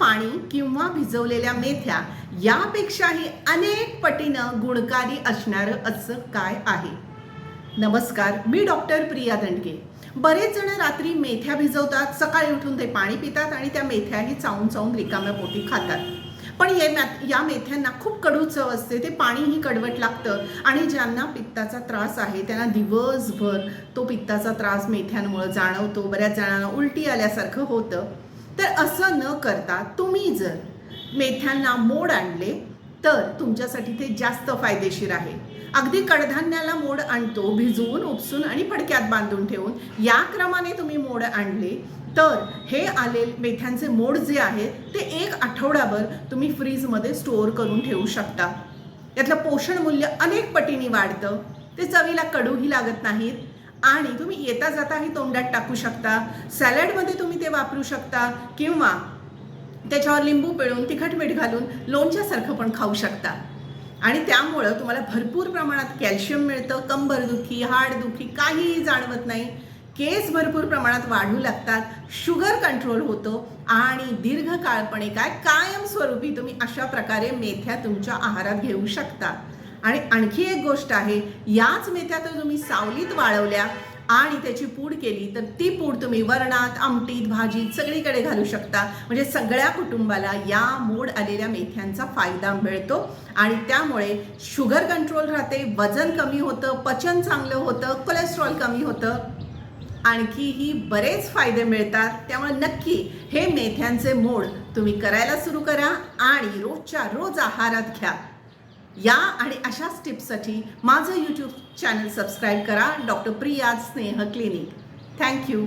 पाणी किंवा भिजवलेल्या मेथ्या यापेक्षाही अनेक पटीनं गुणकारी असणारं असं काय आहे? नमस्कार, मी डॉक्टर प्रिया दंडगे. बरेच जण रात्री मेथ्या भिजवतात, सकाळी उठून ते पाणी पितात आणि त्या मेथ्याही चावून चावून रिकाम्या पोटी खातात. पण या मेथ्यांना खूप कडू चव असते, ते पाणीही कडवट लागतं आणि ज्यांना पित्ताचा त्रास आहे त्यांना दिवसभर तो पित्ताचा त्रास मेथ्यांमुळे जाणवतो. बऱ्याच जणांना उलटी आल्यासारखं होतं. तर असं न करता तुम्ही जर मेथ्यांना मोड आणले तर तुमच्यासाठी ते जास्त फायदेशीर आहे. अगदी कडधान्याला मोड आणतो, भिजवून उपसून आणि फडक्यात बांधून ठेवून या क्रमाने तुम्ही मोड आणले तर हे आले मेथ्यांचे मोड जे आहेत ते 1 आठवडाभर तुम्ही फ्रीजमध्ये स्टोअर करून ठेवू शकता. यातलं पोषण मूल्य अनेक पटीने वाढतं. ते चवीला कडूही लागत नाहीत आणि तुम्ही येता जाताही तोंडात टाकू शकता. सॅलडमध्ये तुम्ही ते वापरू शकता किंवा त्याच्यावर लिंबू पिळून तिखट मीठ घालून लोणच्यासारखं पण खाऊ शकता. आणि त्यामुळं तुम्हाला भरपूर प्रमाणात कॅल्शियम मिळतं. कंबरदुखी, हाडदुखी काहीही जाणवत नाही. केस भरपूर प्रमाणात वाढू लागतात. शुगर कंट्रोल होतो आणि दीर्घकाळपणे कायमस्वरूपी तुम्ही अशा प्रकारे मेथ्या तुमच्या आहारात घेऊ शकता. आणि आणखी एक गोष्ट आहे, याच मेथ्या तर तुम्ही सावलीत वाळवल्या आणि त्याची पूड केली तर ती पूड तुम्ही वरणात, आमटीत, भाजीत सगळीकडे घालू शकता. म्हणजे सगळ्या कुटुंबाला या मोड आलेल्या मेथ्यांचा फायदा मिळतो आणि त्यामुळे शुगर कंट्रोल राहते, वजन कमी होतं, पचन चांगलं होतं, कोलेस्ट्रॉल कमी होतं, आणखीही बरेच फायदे मिळतात. त्यामुळे नक्की हे मेथ्यांचे मोड तुम्ही करायला सुरू करा आणि रोजच्या रोज आहारात घ्या. या आणि अशाच टिप्ससाठी माझं यूट्यूब चॅनल सबस्क्राईब करा, डॉक्टर प्रिया स्नेह क्लिनिक. थँक्यू.